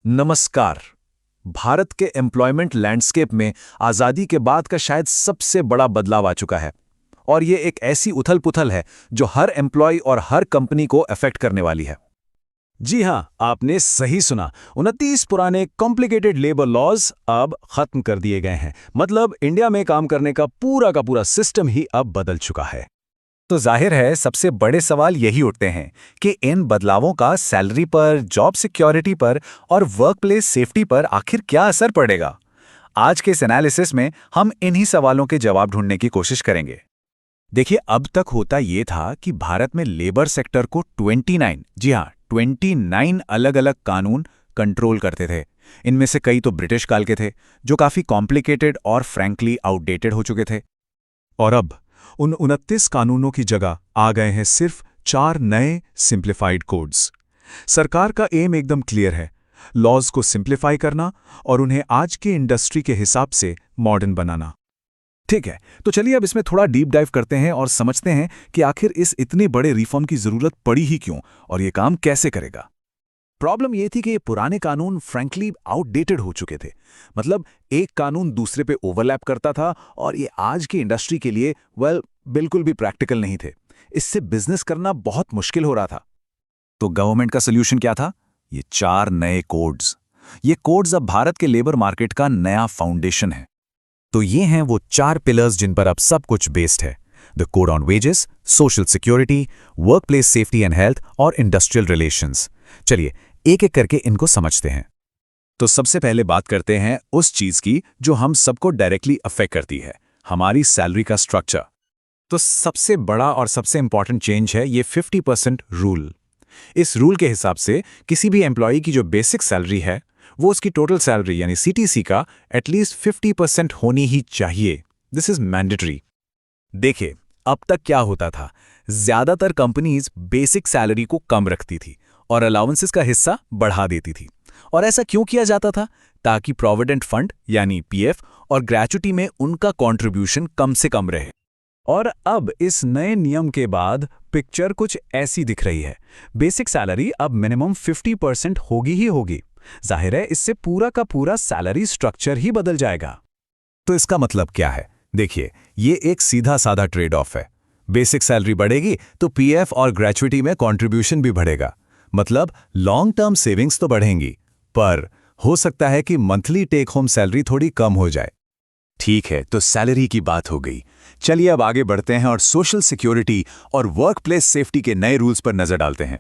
नमस्कार। भारत के employment landscape में आज़ादी के बाद का शायद सबसे बड़ा बदलाव आ चुका है। और ये एक ऐसी उथल-पुथल है जो हर एम्प्लॉय और हर कंपनी को अफेक्ट करने वाली है। जी हाँ, आपने सही सुना। 29 पुराने कॉम्प्लिकेटेड लेबर लॉज अब खत्म कर दिए गए हैं। मतलब इंडिया में काम करने का पूरा सिस्टम ही अब बदल चुका है। तो जाहिर है सबसे बड़े सवाल यही उठते हैं कि इन बदलावों का सैलरी पर, जॉब सिक्योरिटी पर और वर्क प्लेस सेफ्टी पर आखिर क्या असर पड़ेगा। आज के इस एनालिसिस में हम इन्हीं सवालों के जवाब ढूंढने की कोशिश करेंगे। देखिए, अब तक होता ये था कि भारत में लेबर सेक्टर को 29, जी हाँ 29 अलग अलग कानून कंट्रोल करते थे। इनमें से कई तो ब्रिटिश काल के थे, जो काफी कॉम्प्लिकेटेड और फ्रैंकली आउटडेटेड हो चुके थे। और अब उन 29 कानूनों की जगह आ गए हैं सिर्फ 4 नए सिंप्लीफाइड कोड्स। सरकार का एम एकदम क्लियर है, लॉज को सिंप्लीफाई करना और उन्हें आज के इंडस्ट्री के हिसाब से मॉडर्न बनाना। ठीक है, तो चलिए अब इसमें थोड़ा डीप डाइव करते हैं और समझते हैं कि आखिर इस इतने बड़े रिफॉर्म की जरूरत पड़ी ही क्यों और ये काम कैसे करेगा। प्रॉब्लम ये थी कि ये पुराने कानून फ्रैंकली आउटडेटेड हो चुके थे। मतलब एक कानून दूसरे पे ओवरलैप करता था और ये आज की इंडस्ट्री के लिए बिल्कुल भी प्रैक्टिकल नहीं थे। इससे बिजनेस करना बहुत मुश्किल हो रहा था। तो गवर्नमेंट का सोल्यूशन क्या था? ये 4 नए कोड्स। ये कोड्स अब भारत के लेबर मार्केट का नया फाउंडेशन है। तो ये हैं वो 4 पिलर्स जिन पर अब सब कुछ बेस्ड है। The code on wages, social security, work place safety and health और इंडस्ट्रियल रिलेशंस। चलिए एक एक करके इनको समझते हैं। तो सबसे पहले बात करते हैं उस चीज की जो हम सबको डायरेक्टली अफेक्ट करती है, हमारी सैलरी का स्ट्रक्चर। तो सबसे बड़ा और सबसे इंपॉर्टेंट चेंज है ये 50% रूल। इस रूल के हिसाब से किसी भी एम्प्लॉई की जो बेसिक सैलरी है वो उसकी टोटल सैलरी यानी सीटीसी का एटलीस्ट 50% होनी ही चाहिए। This is mandatory. देखिए, अब तक क्या होता था, ज्यादातर कंपनीज बेसिक सैलरी को कम रखती थी और अलाउंसेस का हिस्सा बढ़ा देती थी। और ऐसा क्यों किया जाता था? ताकि प्रोविडेंट फंड यानी पीएफ और ग्रेच्युटी में उनका कंट्रीब्यूशन कम से कम रहे। और अब इस नए नियम के बाद पिक्चर कुछ ऐसी दिख रही है। बेसिक सैलरी अब मिनिमम 50% होगी ही होगी। जाहिर है इससे पूरा का पूरा सैलरी स्ट्रक्चर ही बदल जाएगा। तो इसका मतलब क्या है? देखिए, ये एक सीधा साधा ट्रेड ऑफ है। बेसिक सैलरी बढ़ेगी तो पीएफ और ग्रेच्युटी में कंट्रीब्यूशन भी बढ़ेगा। मतलब लॉन्ग टर्म सेविंग्स तो बढ़ेंगी, पर हो सकता है कि मंथली टेक होम सैलरी थोड़ी कम हो जाए। ठीक है, तो सैलरी की बात हो गई। चलिए अब आगे बढ़ते हैं और सोशल सिक्योरिटी और वर्क प्लेस सेफ्टी के नए रूल्स पर नजर डालते हैं।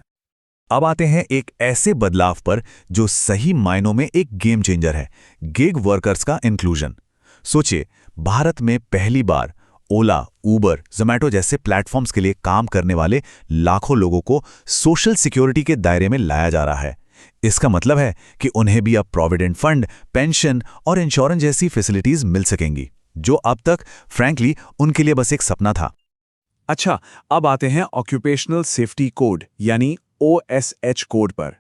अब आते हैं एक ऐसे बदलाव पर जो सही मायनों में एक गेम चेंजर है, गिग वर्कर्स का इंक्लूजन। सोचिए, भारत में पहली बार ओला, उबर, जोमैटो जैसे प्लेटफॉर्म्स के लिए काम करने वाले लाखों लोगों को सोशल सिक्योरिटी के दायरे में लाया जा रहा है। इसका मतलब है कि उन्हें भी अब प्रोविडेंट फंड, पेंशन और इंश्योरेंस जैसी फैसिलिटीज मिल सकेंगी, जो अब तक फ्रैंकली उनके लिए बस एक सपना था। अच्छा, अब आते हैं ऑक्यूपेशनल सेफ्टी कोड यानी OSH कोड पर।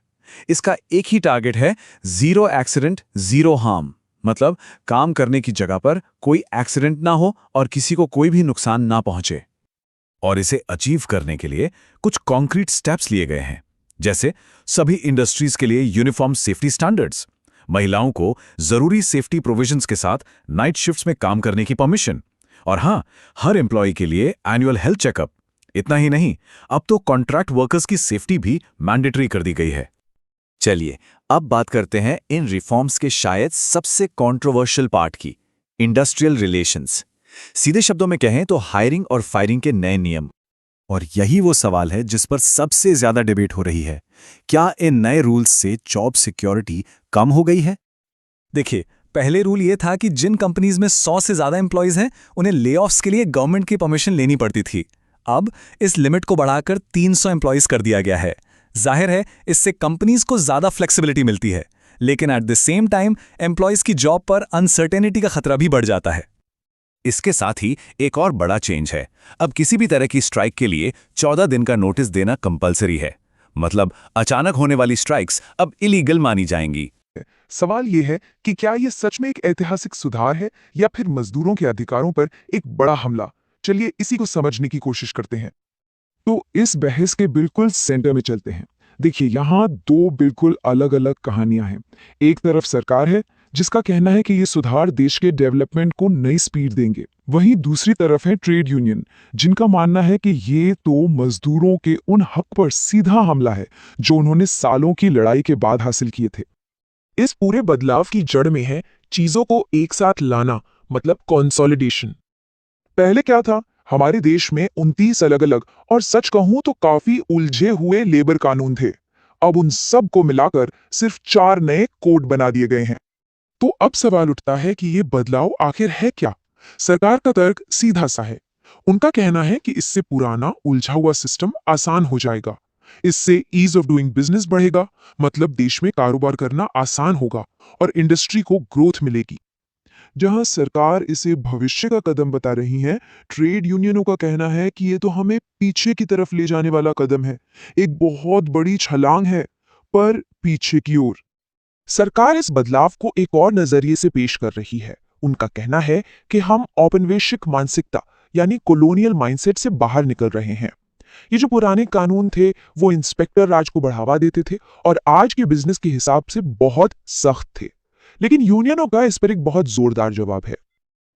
इसका एक ही टारगेट है, जीरो एक्सीडेंट जीरो हार्म। मतलब काम करने की जगह पर कोई एक्सीडेंट ना हो और किसी को कोई भी नुकसान ना पहुंचे। और इसे अचीव करने के लिए कुछ कॉन्क्रीट स्टेप्स लिए गए हैं, जैसे सभी इंडस्ट्रीज के लिए यूनिफॉर्म सेफ्टी स्टैंडर्ड्स, महिलाओं को जरूरी सेफ्टी प्रोविजंस के साथ नाइट शिफ्ट्स में काम करने की परमिशन, और हां, हर एम्प्लॉय के लिए एनुअल हेल्थ चेकअप। इतना ही नहीं, अब तो कॉन्ट्रैक्ट वर्कर्स की सेफ्टी भी मैंडेटरी कर दी गई है। चलिए अब बात करते हैं इन रिफॉर्म्स के शायद सबसे कंट्रोवर्शियल पार्ट की, इंडस्ट्रियल रिलेशंस। सीधे शब्दों में कहें तो हायरिंग और फायरिंग के नए नियम। और यही वो सवाल है जिस पर सबसे ज्यादा डिबेट हो रही है। क्या इन नए रूल्स से जॉब सिक्योरिटी कम हो गई है? देखिए, पहले रूल ये था कि जिन कंपनीज में 100 से ज्यादा एम्प्लॉयज हैं उन्हें लेऑफ्स के लिए गवर्नमेंट की परमिशन लेनी पड़ती थी। अब इस लिमिट को बढ़ाकर 300 एम्प्लॉयज कर दिया गया है। जाहिर है इससे कंपनीज को ज्यादा फ्लेक्सिबिलिटी मिलती है, लेकिन at the same time employees की जॉब पर अनसर्टेनिटी का खतरा भी बढ़ जाता है। इसके साथ ही एक और बड़ा चेंज है। अब किसी भी तरह की स्ट्राइक के लिए 14 दिन का नोटिस देना कंपलसरी है। मतलब अचानक होने वाली स्ट्राइक्स अब इलीगल मानी जाएंगी। सवाल यह है कि क्या यह सच में एक ऐतिहासिक सुधार है या फिर मजदूरों के अधिकारों पर एक बड़ा हमला? चलिए इसी को समझने की कोशिश करते हैं। तो इस बहस के बिल्कुल सेंटर में चलते हैं। देखिए, यहाँ दो बिल्कुल अलग अलग कहानियां हैं। एक तरफ सरकार है जिसका कहना है कि ये सुधार देश के डेवलपमेंट को नई स्पीड देंगे। वहीं दूसरी तरफ है ट्रेड यूनियन, जिनका मानना है कि ये तो मजदूरों के उन हक पर सीधा हमला है जो उन्होंने सालों की लड़ाई के बाद हासिल किए थे। इस पूरे बदलाव की जड़ में है चीजों को एक साथ लाना, मतलब कंसोलिडेशन। पहले क्या था, हमारे देश में 29 अलग अलग और सच कहूं तो काफी उलझे हुए लेबर कानून थे। अब उन सब को मिलाकर सिर्फ 4 नए कोड बना दिए गए हैं। तो अब सवाल उठता है कि ये बदलाव आखिर है क्या? सरकार का तर्क सीधा सा है। उनका कहना है कि इससे पुराना उलझा हुआ सिस्टम आसान हो जाएगा। इससे ईज ऑफ डूइंग बिजनेस बढ़ेगा, मतलब देश में कारोबार करना आसान होगा और इंडस्ट्री को ग्रोथ मिलेगी। जहां सरकार इसे भविष्य का कदम बता रही है, ट्रेड यूनियनों का कहना है कि ये तो हमें पीछे की तरफ ले जाने वाला कदम है, एक बहुत बड़ी छलांग है, पर पीछे की ओर। सरकार इस बदलाव को एक और नजरिए से पेश कर रही है। उनका कहना है कि हम औपनिवेशिक मानसिकता यानी कॉलोनियल माइंडसेट से बाहर निकल रहे हैं। ये जो पुराने कानून थे वो इंस्पेक्टर राज को बढ़ावा देते थे और आज के बिजनेस के हिसाब से बहुत सख्त थे। लेकिन यूनियनों का इस पर एक बहुत जोरदार जवाब है।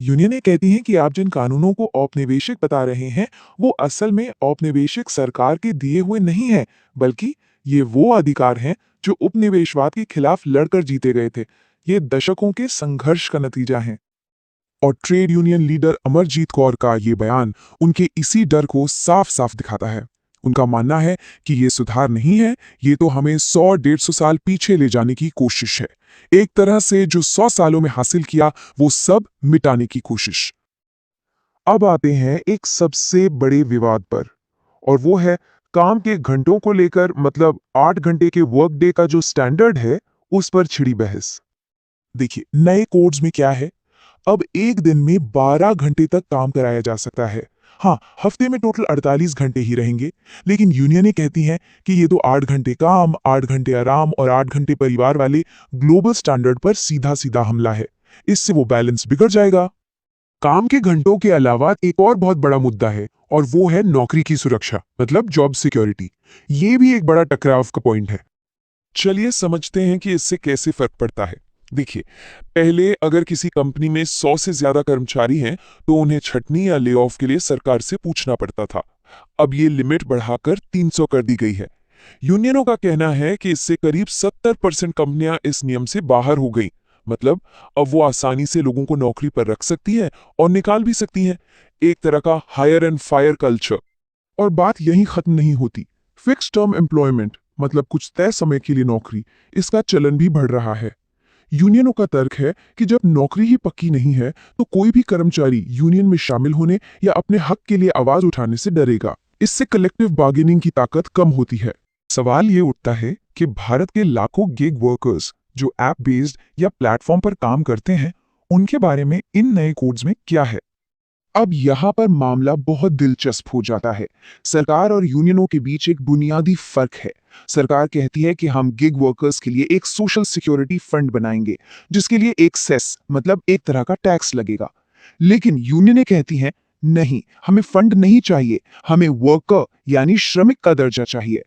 यूनियनें कहती हैं कि आप जिन कानूनों को औपनिवेशिक बता रहे हैं वो असल में औपनिवेशिक सरकार के दिए हुए नहीं हैं, बल्कि ये वो अधिकार हैं जो उपनिवेशवाद के खिलाफ लड़कर जीते गए थे। ये दशकों के संघर्ष का नतीजा है। और trade union leader Amarjeet Kaur का ये बयान उनके इसी डर को साफ साफ दिखाता है। उनका मानना है कि ये सुधार नहीं है, ये तो हमें 100-150 साल पीछे ले जाने की कोशिश है। एक तरह से जो 100 सालों में हासिल किया वो सब मिटाने की कोशिश। अब आते हैं एक सबसे बड़े विवाद पर, और वो है काम के घंटों को लेकर, मतलब 8 घंटे के वर्क डे का जो स्टैंडर्ड है उस पर छिड़ी बहस। देखिए, नए कोड्स में क्या है, अब एक दिन में 12 घंटे तक काम कराया जा सकता है। हाँ, हफ्ते में टोटल 48 घंटे ही रहेंगे, लेकिन यूनियनें कहती हैं कि ये तो 8 घंटे काम, 8 घंटे आराम और 8 घंटे परिवार वाले ग्लोबल स्टैंडर्ड पर सीधा सीधा हमला है। इससे वो बैलेंस बिगड़ जाएगा। काम के घंटों के अलावा एक और बहुत बड़ा मुद्दा है, और वो है नौकरी की सुरक्षा, मतलब जॉब सिक्योरिटी। ये भी एक बड़ा टकराव का पॉइंट है। चलिए समझते हैं कि इससे कैसे फर्क पड़ता है। देखिए, पहले अगर किसी कंपनी में 100 से ज्यादा कर्मचारी हैं तो उन्हें छटनी या ले ऑफ के लिए सरकार से पूछना पड़ता था। अब ये लिमिट बढ़ाकर 300 कर दी गई है। यूनियनों का कहना है कि इससे करीब 70% कंपनियां इस नियम से बाहर हो गई, मतलब अब वो आसानी से लोगों को नौकरी पर रख सकती हैं और निकाल भी सकती हैं। एक तरह का हायर एंड फायर कल्चर। और बात यहीं खत्म नहीं होती। फिक्स टर्म एम्प्लॉयमेंट, मतलब कुछ तय समय के लिए नौकरी, इसका चलन भी बढ़ रहा है। यूनियनों का तर्क है कि जब नौकरी ही पक्की नहीं है तो कोई भी कर्मचारी यूनियन में शामिल होने या अपने हक के लिए आवाज उठाने से डरेगा। इससे कलेक्टिव बार्गेनिंग की ताकत कम होती है। सवाल ये उठता है कि भारत के लाखों गिग वर्कर्स जो ऐप बेस्ड या प्लेटफॉर्म पर काम करते हैं, उनके बारे में इन नए कोड्स में क्या है। अब यहाँ पर मामला बहुत दिलचस्प हो जाता है। सरकार और यूनियनों के बीच एक बुनियादी फर्क है। सरकार कहती है कि हम गिग वर्कर्स के लिए एक सोशल सिक्योरिटी फंड बनाएंगे, जिसके लिए एक सेस, मतलब एक तरह का टैक्स लगेगा। लेकिन यूनियनें कहती हैं नहीं, हमें फंड नहीं चाहिए, हमें वर्कर यानी श्रमिक का दर्जा चाहिए।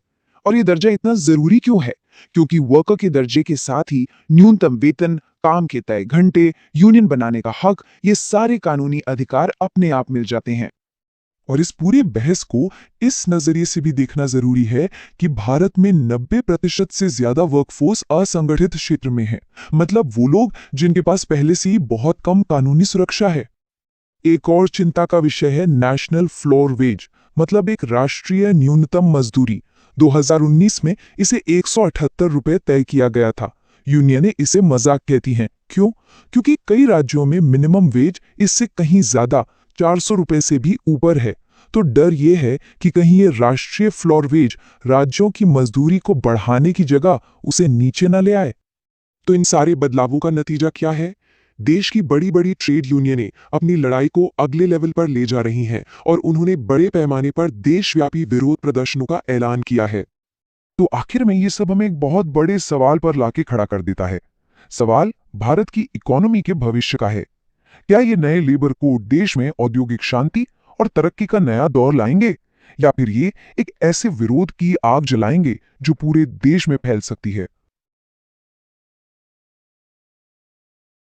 और ये दर्जा इतना जरूरी क्यों है? क्योंकि वर्कर के दर्जे के साथ ही न्यूनतम वेतन, काम के तय घंटे, यूनियन बनाने का हक, ये सारे कानूनी अधिकार अपने आप मिल जाते हैं। और इस पूरी बहस को इस नजरिए से भी देखना जरूरी है कि भारत में 90% से ज्यादा वर्कफोर्स असंगठित क्षेत्र में है, मतलब वो लोग जिनके पास पहले से ही बहुत कम कानूनी सुरक्षा है। एक और चिंता का विषय है नेशनल फ्लोर वेज, मतलब एक राष्ट्रीय न्यूनतम मजदूरी। 2019 में इसे 178 रुपए तय किया गया था। यूनियनें इसे मजाक कहती हैं। क्यों? क्योंकि कई राज्यों में मिनिमम वेज इससे कहीं ज्यादा 400 रुपए से भी ऊपर है। तो डर ये है कि कहीं ये राष्ट्रीय फ्लोर वेज राज्यों की मजदूरी को बढ़ाने की जगह उसे नीचे न ले आए। तो इन सारे बदलावों का नतीजा क्या है? देश की बड़ी बड़ी ट्रेड यूनियनें अपनी लड़ाई को अगले लेवल पर ले जा रही हैं और उन्होंने बड़े पैमाने पर देशव्यापी विरोध प्रदर्शनों का ऐलान किया है। तो आखिर में ये सब हमें एक बहुत बड़े सवाल पर लाके खड़ा कर देता है। सवाल भारत की इकोनॉमी के भविष्य का है। क्या ये नए लेबर कोड देश में औद्योगिक शांति और तरक्की का नया दौर लाएंगे, या फिर ये एक ऐसे विरोध की आग जलाएंगे जो पूरे देश में फैल सकती है।